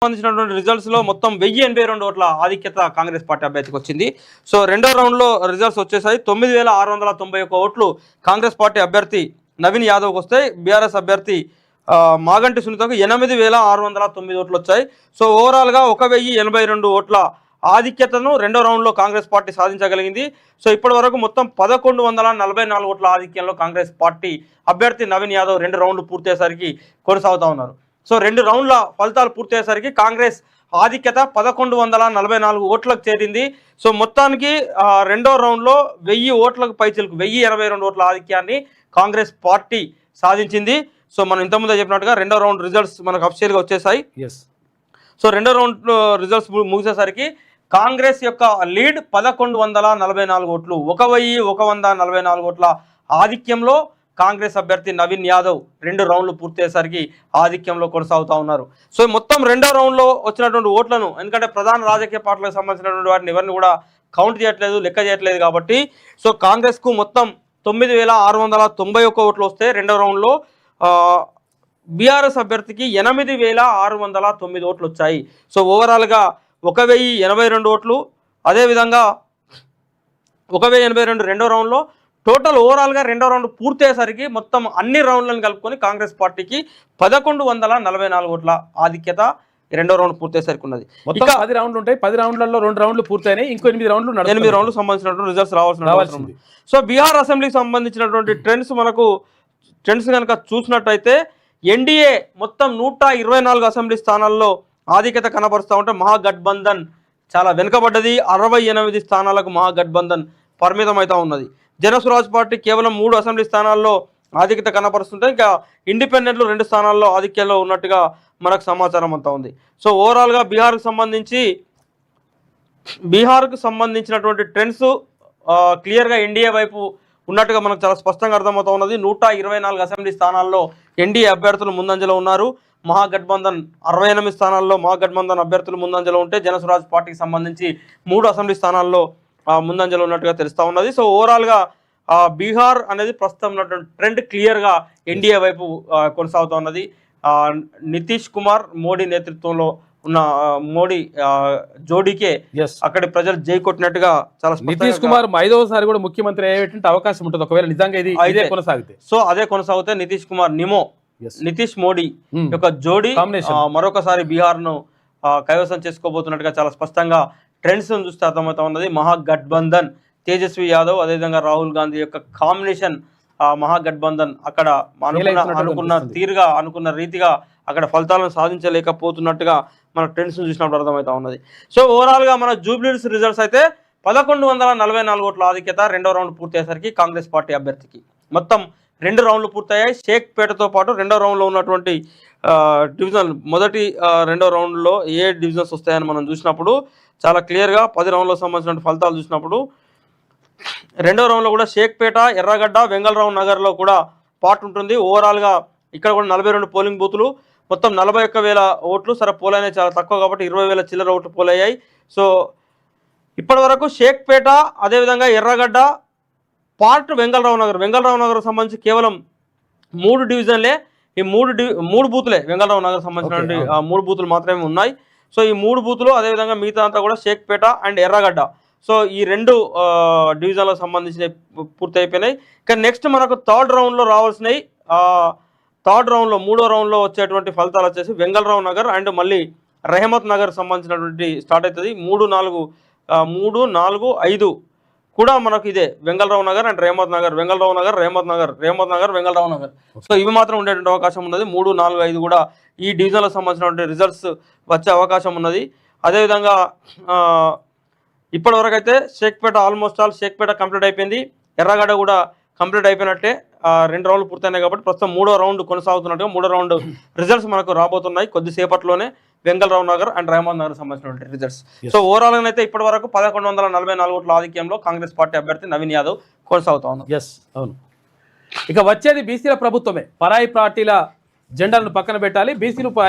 సంబంధించినటువంటి రిజల్ట్స్ లో మొత్తం 1082 ఓట్ల ఆధిక్యత కాంగ్రెస్ పార్టీ అభ్యర్థికి వచ్చింది. సో రెండో రౌండ్ లో రిజల్ట్స్ వచ్చేసాయి. 9691 ఓట్లు కాంగ్రెస్ పార్టీ అభ్యర్థి నవీన్ యాదవ్కి వస్తాయి. బీఆర్ఎస్ అభ్యర్థి మాగంటి సునీతకు 8609 ఓట్లు వచ్చాయి. సో ఓవరాల్ గా 1082 ఓట్ల ఆధిక్యతను రెండో రౌండ్ లో కాంగ్రెస్ పార్టీ సాధించగలిగింది. సో ఇప్పటి వరకు మొత్తం 1144 ఓట్ల ఆధిక్యంలో కాంగ్రెస్ పార్టీ అభ్యర్థి నవీన్ యాదవ్ రెండు రౌండ్లు పూర్తయ్యేసరికి కొనసాగుతా ఉన్నారు. సో రెండు రౌండ్ల ఫలితాలు పూర్తయ్యేసరికి కాంగ్రెస్ ఆధిక్యత 1144 ఓట్లకు చేరింది. సో మొత్తానికి రెండో రౌండ్లో 1000 ఓట్లకు పైచిలకు 1082 ఓట్ల ఆధిక్యాన్ని కాంగ్రెస్ పార్టీ సాధించింది. సో మనం ఇంతకుముందే చెప్పినట్టుగా రెండో రౌండ్ రిజల్ట్స్ మనకు అఫీషియల్గా వచ్చేసాయి. సో రెండో రౌండ్ రిజల్ట్స్ ముగిసేసరికి కాంగ్రెస్ యొక్క లీడ్ 1144 ఓట్లు, 1144 ఓట్ల ఆధిక్యంలో కాంగ్రెస్ అభ్యర్థి నవీన్ యాదవ్ రెండు రౌండ్లు పూర్తయ్యేసరికి ఆధిక్యంలో కొనసాగుతూ ఉన్నారు. సో మొత్తం రెండో రౌండ్లో వచ్చినటువంటి ఓట్లను, ఎందుకంటే ప్రధాన రాజకీయ పార్టీలకు సంబంధించినటువంటి వాటిని ఎవరిని కూడా కౌంట్ చేయట్లేదు, లెక్క చేయట్లేదు కాబట్టి సో కాంగ్రెస్కు మొత్తం 9691 ఓట్లు వస్తే రెండో రౌండ్లో బీఆర్ఎస్ అభ్యర్థికి 8609 ఓట్లు వచ్చాయి. సో ఓవరాల్గా 1082 ఓట్లు, అదేవిధంగా 1082 రెండో రౌండ్లో, టోటల్ ఓవరాల్గా రెండో రౌండ్ పూర్తయ్యేసరికి మొత్తం అన్ని రౌండ్లను కలుపుకొని కాంగ్రెస్ పార్టీకి 1144 ఓట్ల ఆధిక్యత రెండో రౌండ్ పూర్తయ్యేసరికి ఉన్నది. ఇంకా 10 రౌండ్లు ఉంటాయి. 10 రౌండ్లలో 2 రౌండ్లు పూర్తయినాయి. ఇంకో 8 రౌండ్లు సంబంధించినటువంటి రిజల్ట్స్ రావాల్సింది. సో బీహార్ అసెంబ్లీకి సంబంధించినటువంటి ట్రెండ్స్ కనుక చూసినట్టయితే ఎన్డీఏ మొత్తం 124 అసెంబ్లీ స్థానాల్లో ఆధిక్యత కనబరుస్తూ ఉంటే మహాగఠబంధన్ చాలా వెనుకబడ్డది. 68 స్థానాలకు మహాగఠబంధన్ పరిమితమవుతా ఉన్నది. జనస్వరాజ్ పార్టీ కేవలం 3 అసెంబ్లీ స్థానాల్లో ఆధిక్యత కనపరుస్తుంటే ఇంకా ఇండిపెండెంట్లు 2 స్థానాల్లో ఆధిక్యంలో ఉన్నట్టుగా మనకు సమాచారం అంతా ఉంది. సో ఓవరాల్గా బీహార్కు సంబంధించినటువంటి ట్రెండ్స్ క్లియర్గా ఎన్డీఏ వైపు ఉన్నట్టుగా మనకు చాలా స్పష్టంగా అర్థమవుతా ఉన్నది. 124 అసెంబ్లీ స్థానాల్లో ఎన్డీఏ అభ్యర్థులు ముందంజలో ఉన్నారు. మహాగఠబంధన్ 68 స్థానాల్లో మహాగఠబంధన్ అభ్యర్థులు ముందంజలో ఉంటే జనస్వరాజ్ పార్టీకి సంబంధించి 3 అసెంబ్లీ స్థానాల్లో ముందంజలో ఉన్నట్టుగా తెలుస్తూ ఉన్నది. సో ఓవరాల్గా బీహార్ అనేది ప్రస్తుతం ఉన్నటువంటి ట్రెండ్ క్లియర్గా ఎన్డీఏ వైపు కొనసాగుతూ ఉన్నది. నితీష్ కుమార్ మోడీ నేతృత్వంలో ఉన్న మోడీ జోడీకే అక్కడి ప్రజలు జై కొట్టినట్టుగా చాలా నితీష్ కుమార్ 5వసారి కూడా ముఖ్యమంత్రి అయ్యేటువంటి అవకాశం ఉంటుంది ఒకవేళ నిజంగా ఇది కొనసాగితే. సో అదే కొనసాగితే నితీష్ కుమార్ నితీష్ మోడీ యొక్క జోడీ మరొకసారి బీహార్ ను కైవసం చేసుకోబోతున్నట్టుగా చాలా స్పష్టంగా ట్రెండ్స్ చూస్తే అర్థమవుతా ఉన్నది. మహాగఠబంధన్ తేజస్వి యాదవ్ అదేవిధంగా రాహుల్ గాంధీ యొక్క కాంబినేషన్ మహాగఠబంధన్ అక్కడ అనుకున్న రీతిగా అక్కడ ఫలితాలను సాధించలేకపోతున్నట్టుగా మన ట్రెండ్స్ చూసినప్పుడు అర్థమవుతా ఉన్నది. సో ఓవరాల్గా మన జూబ్లీహిల్స్ రిజల్ట్స్ అయితే 1144 ఓట్ల ఆధిక్యత రెండో రౌండ్ పూర్తయ్యేసరికి కాంగ్రెస్ పార్టీ అభ్యర్థికి మొత్తం 2 రౌండ్లు పూర్తయ్యాయి. షేక్పేటతో పాటు రెండో రౌండ్లో ఉన్నటువంటి డివిజన్ రెండో రౌండ్లో ఏ డివిజన్స్ వస్తాయని మనం చూసినప్పుడు చాలా క్లియర్గా 10 రౌండ్లకు సంబంధించిన ఫలితాలు చూసినప్పుడు రెండో రౌండ్లో కూడా షేక్పేట, ఎర్రగడ్డ, వెంగళరావు నగర్లో కూడా పార్ట్ ఉంటుంది. ఓవరాల్గా ఇక్కడ కూడా 42 పోలింగ్ బూతులు, మొత్తం 41,000 ఓట్లు. సరే పోలైనాయి చాలా తక్కువ కాబట్టి 20,000 చిల్లర ఓట్లు పోలయ్యాయి. సో ఇప్పటి వరకు షేక్పేట అదేవిధంగా ఎర్రగడ్డ పార్ట్ వెంగళరావు నగర్ సంబంధించి కేవలం 3 డివిజన్లే, ఈ 3 బూతులే వెంగళరావు నగర్ సంబంధించినటువంటి 3 బూతులు మాత్రమే ఉన్నాయి. సో ఈ 3 బూతులు అదేవిధంగా మిగతా అంతా కూడా షేక్పేట అండ్ ఎర్రగడ్డ. సో ఈ 2 డివిజన్లకు సంబంధించిన పూర్తి అయిపోయినాయి. కానీ నెక్స్ట్ మనకు థర్డ్ రౌండ్లో రావాల్సినవి, మూడో రౌండ్లో వచ్చేటువంటి ఫలితాలు వచ్చేసి వెంగళరావు నగర్ అండ్ మళ్ళీ రెహమత్ నగర్ సంబంధించినటువంటి స్టార్ట్ అవుతుంది. 3, 4, 5 కూడా మనకు ఇదే వెంగళరావు నగర్ అండ్ రెహమత్ నగర్, వెంగళరావు నగర్, రెహమత్ నగర్, వెంగళరావు నగర్. సో ఇవి మాత్రం ఉండేటువంటి అవకాశం ఉన్నది. 3, 4, 5 కూడా ఈ డివిజన్లకు సంబంధించినటువంటి రిజల్ట్స్ వచ్చే అవకాశం ఉన్నది. అదేవిధంగా ఇప్పటివరకు అయితే షేక్పేట షేక్పేట కంప్లీట్ అయిపోయింది, ఎర్రగడ్డ కూడా కంప్లీట్ అయిపోయినట్టే. 2 రౌండ్లు పూర్తయినాయి కాబట్టి ప్రస్తుతం 3వ రౌండ్ కొనసాగుతున్నట్టుగా 3వ రౌండ్ రిజల్ట్స్ మనకు రాబోతున్నాయి కొద్దిసేపట్లోనే. వెంగళరావు నగర్ అండ్ రెహమాన్ నగర్ సంబంధించినటువంటి రిజల్ట్స్. సో ఓవరాల్ అయితే ఇప్పటి వరకు 1144 ఓట్ల ఆధిక్యంలో కాంగ్రెస్ పార్టీ అభ్యర్థి నవీన్ యాదవ్ కొనసాగుతా ఉన్నారు. అవును, ఇక వచ్చేది బీసీల ప్రభుత్వమే. పరాయి పార్టీల జెండాలను పక్కన పెట్టాలి. బీసీలు